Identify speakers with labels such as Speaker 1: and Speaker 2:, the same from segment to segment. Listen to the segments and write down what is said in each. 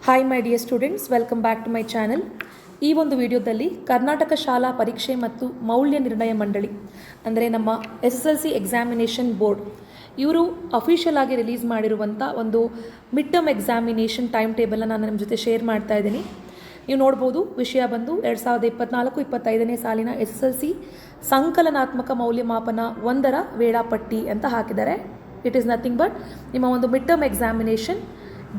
Speaker 1: Hi my dear students, welcome back to my channel. ಈ ಒಂದು ವಿಡಿಯೋದಲ್ಲಿ ಕರ್ನಾಟಕ ಶಾಲಾ ಪರೀಕ್ಷೆ ಮತ್ತು ಮೌಲ್ಯ ನಿರ್ಣಯ ಮಂಡಳಿ ಅಂದರೆ ನಮ್ಮ SSLC ಎಕ್ಸಾಮಿನೇಷನ್ ಬೋರ್ಡ್ ಇವರು ಅಫಿಷಿಯಲ್ ಆಗಿ ರಿಲೀಸ್ ಮಾಡಿರುವಂಥ ಒಂದು ಮಿಡ್ ಟರ್ಮ್ ಎಕ್ಸಾಮಿನೇಷನ್ ಟೈಮ್ ಟೇಬಲ್ನ ನಾನು ನಿಮ್ಮ ಜೊತೆ ಶೇರ್ ಮಾಡ್ತಾ ಇದ್ದೀನಿ. ನೀವು ನೋಡ್ಬೋದು, ವಿಷಯ ಬಂದು 2024-25ನೇ ಸಾಲಿನ SSLC ಸಂಕಲನಾತ್ಮಕ ಮೌಲ್ಯಮಾಪನ 1ರ ವೇಳಾಪಟ್ಟಿ ಅಂತ ಹಾಕಿದ್ದಾರೆ. ಇಟ್ ಈಸ್ ನಥಿಂಗ್ ಬಟ್ ನಿಮ್ಮ ಒಂದು mid term examination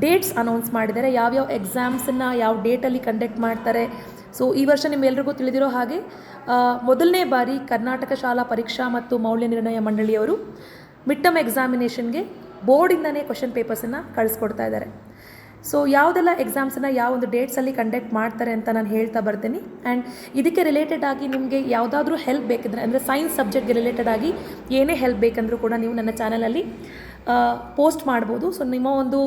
Speaker 1: dates announce ಮಾಡಿದ್ದಾರೆ, ಯಾವ್ಯಾವ ಎಕ್ಸಾಮ್ಸನ್ನು ಯಾವ ಡೇಟಲ್ಲಿ ಕಂಡಕ್ಟ್ ಮಾಡ್ತಾರೆ. ಸೊ ಈ ವರ್ಷ ನಿಮ್ಮೆಲ್ರಿಗೂ ತಿಳಿದಿರೋ ಹಾಗೆ ಮೊದಲನೇ ಬಾರಿ ಕರ್ನಾಟಕ ಶಾಲಾ ಪರೀಕ್ಷಾ ಮತ್ತು ಮೌಲ್ಯ ನಿರ್ಣಯ ಮಂಡಳಿಯವರು ಮಿಡ್ ಟರ್ಮ್ ಎಕ್ಸಾಮಿನೇಷನ್ಗೆ ಬೋರ್ಡಿಂದನೇ ಕ್ವಶನ್ ಪೇಪರ್ಸನ್ನು ಕಳಿಸ್ಕೊಡ್ತಾ ಇದ್ದಾರೆ. ಸೊ ಯಾವುದೆಲ್ಲ ಎಕ್ಸಾಮ್ಸನ್ನು ಯಾವ ಒಂದು ಡೇಟ್ಸಲ್ಲಿ ಕಂಡಕ್ಟ್ ಮಾಡ್ತಾರೆ ಅಂತ ನಾನು ಹೇಳ್ತಾ ಬರ್ತೀನಿ. ಆ್ಯಂಡ್ ಇದಕ್ಕೆ ರಿಲೇಟೆಡ್ ಆಗಿ ನಿಮಗೆ ಯಾವುದಾದ್ರೂ ಹೆಲ್ಪ್ ಬೇಕಿದ್ರೆ, ಅಂದರೆ ಸೈನ್ಸ್ ಸಬ್ಜೆಕ್ಟ್ಗೆ ರಿಲೇಟೆಡ್ ಆಗಿ ಏನೇ ಹೆಲ್ಪ್ ಬೇಕಂದರೂ ಕೂಡ ನೀವು ನನ್ನ ಚಾನಲಲ್ಲಿ ಪೋಸ್ಟ್ ಮಾಡ್ಬೋದು. ಸೊ ನಿಮ್ಮ ಒಂದು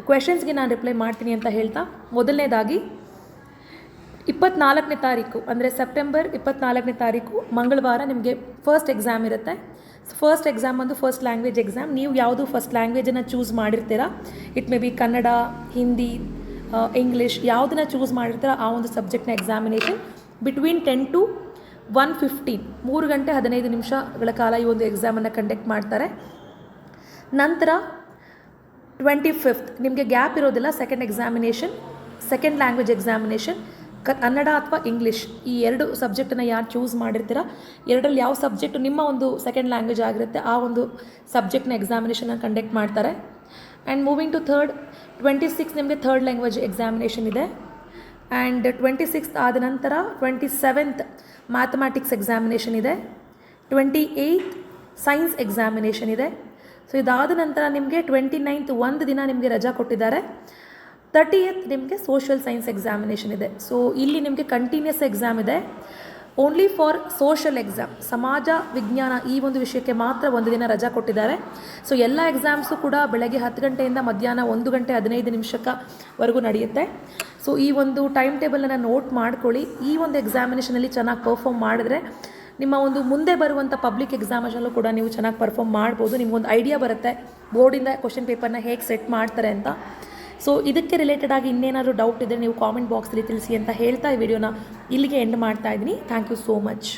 Speaker 1: ಕ್ವೆಶನ್ಸ್ಗೆ ನಾನು ರಿಪ್ಲೈ ಮಾಡ್ತೀನಿ ಅಂತ ಹೇಳ್ತಾ, ಮೊದಲನೇದಾಗಿ 24ನೇ ತಾರೀಕು ಅಂದರೆ ಸೆಪ್ಟೆಂಬರ್ 24ನೇ ತಾರೀಕು ಮಂಗಳವಾರ ನಿಮಗೆ ಫಸ್ಟ್ ಎಕ್ಸಾಮ್ ಇರುತ್ತೆ. ಫಸ್ಟ್ ಎಕ್ಸಾಮ್ ಬಂದು ಫಸ್ಟ್ ಲ್ಯಾಂಗ್ವೇಜ್ ಎಕ್ಸಾಮ್. ನೀವು ಯಾವುದು ಫಸ್ಟ್ ಲ್ಯಾಂಗ್ವೇಜನ್ನು ಚೂಸ್ ಮಾಡಿರ್ತೀರಾ, it may be Kannada, Hindi, English, ಯಾವುದನ್ನು ಚೂಸ್ ಮಾಡಿರ್ತೀರ ಆ ಒಂದು ಸಬ್ಜೆಕ್ಟ್ನ ಎಕ್ಸಾಮಿನೇಷನ್ ಬಿಟ್ವೀನ್ 10 to 1:15 3 ಗಂಟೆ 15 ನಿಮಿಷಗಳ ಕಾಲ ಈ ಒಂದು ಎಕ್ಸಾಮನ್ನು ಕಂಡಕ್ಟ್ ಮಾಡ್ತಾರೆ. ನಂತರ 25th ನಿಮಗೆ ಗ್ಯಾಪ್ ಇರೋದಿಲ್ಲ. Second examination, second language examination Kannada ಅಥವಾ ಇಂಗ್ಲೀಷ್, ಈ ಎರಡು ಸಬ್ಜೆಕ್ಟನ್ನು ಯಾರು ಚೂಸ್ ಮಾಡಿರ್ತೀರ, ಎರಡರಲ್ಲಿ ಯಾವ ಸಬ್ಜೆಕ್ಟು ನಿಮ್ಮ ಒಂದು ಸೆಕೆಂಡ್ ಲ್ಯಾಂಗ್ವೇಜ್ ಆಗಿರುತ್ತೆ ಆ ಒಂದು ಸಬ್ಜೆಕ್ಟ್ನ ಎಕ್ಸಾಮಿನೇಷನ್ನ ಕಂಡಕ್ಟ್ ಮಾಡ್ತಾರೆ. ಆ್ಯಂಡ್ ಮೂವಿಂಗ್ ಟು 26 ನಿಮಗೆ ಥರ್ಡ್ ಲ್ಯಾಂಗ್ವೇಜ್ ಎಕ್ಸಾಮಿನೇಷನ್ ಇದೆ. ಆ್ಯಂಡ್ 26 ಆದ ನಂತರ 27th ಮ್ಯಾಥಮ್ಯಾಟಿಕ್ಸ್ ಎಕ್ಸಾಮಿನೇಷನ್ ಇದೆ. 28th ಸೈನ್ಸ್ ಎಕ್ಸಾಮಿನೇಷನ್ ಇದೆ. ಸೊ ಇದಾದ ನಂತರ ನಿಮಗೆ 29th ಒಂದು ದಿನ ನಿಮಗೆ ರಜಾ ಕೊಟ್ಟಿದ್ದಾರೆ. 30th ನಿಮಗೆ ಸೋಷಿಯಲ್ ಸೈನ್ಸ್ ಎಕ್ಸಾಮಿನೇಷನ್ ಇದೆ. ಸೊ ಇಲ್ಲಿ ನಿಮಗೆ ಕಂಟಿನ್ಯೂಸ್ ಎಕ್ಸಾಮ್ ಇದೆ. ಓನ್ಲಿ ಫಾರ್ ಸೋಷಿಯಲ್ ಎಕ್ಸಾಮ್, ಸಮಾಜ ವಿಜ್ಞಾನ ಈ ಒಂದು ವಿಷಯಕ್ಕೆ ಮಾತ್ರ ಒಂದು ದಿನ ರಜಾ ಕೊಟ್ಟಿದ್ದಾರೆ. ಸೊ ಎಲ್ಲ ಎಕ್ಸಾಮ್ಸು ಕೂಡ ಬೆಳಗ್ಗೆ 10 ಗಂಟೆಯಿಂದ ಮಧ್ಯಾಹ್ನ 1 ಗಂಟೆ 15 ನಿಮಿಷವರೆಗೂ ನಡೆಯುತ್ತೆ. ಸೊ ಈ ಒಂದು ಟೈಮ್ ಟೇಬಲನ್ನು ನೋಟ್ ಮಾಡ್ಕೊಳ್ಳಿ. ಈ ಒಂದು ಎಕ್ಸಾಮಿನೇಷನಲ್ಲಿ ಚೆನ್ನಾಗಿ ಪರ್ಫಾರ್ಮ್ ಮಾಡಿದ್ರೆ ನಿಮ್ಮ ಒಂದು ಮುಂದೆ ಬರುವಂಥ ಪಬ್ಲಿಕ್ ಎಕ್ಸಾಮಿನೇಷನಲ್ಲೂ ಕೂಡ ನೀವು ಚೆನ್ನಾಗಿ ಪರ್ಫಾರ್ಮ್ ಮಾಡ್ಬೋದು. ನಿಮಗೊಂದು ಐಡಿಯಾ ಬರುತ್ತೆ ಬೋರ್ಡಿಂದ ಕ್ವಶನ್ ಪೇಪರ್ನ ಹೇಗೆ ಸೆಟ್ ಮಾಡ್ತಾರೆ ಅಂತ. ಸೊ ಇದಕ್ಕೆ ರಿಲೇಟೆಡ್ ಆಗಿ ಇನ್ನೇನಾದರೂ ಡೌಟ್ ಇದ್ದರೆ ನೀವು ಕಾಮೆಂಟ್ ಬಾಕ್ಸಲ್ಲಿ ತಿಳಿಸಿ ಅಂತ ಹೇಳ್ತಾ ಈ ವಿಡಿಯೋನ ಇಲ್ಲಿಗೆ ಎಂಡ್ ಮಾಡ್ತಾ ಇದ್ದೀನಿ. Thank you so much.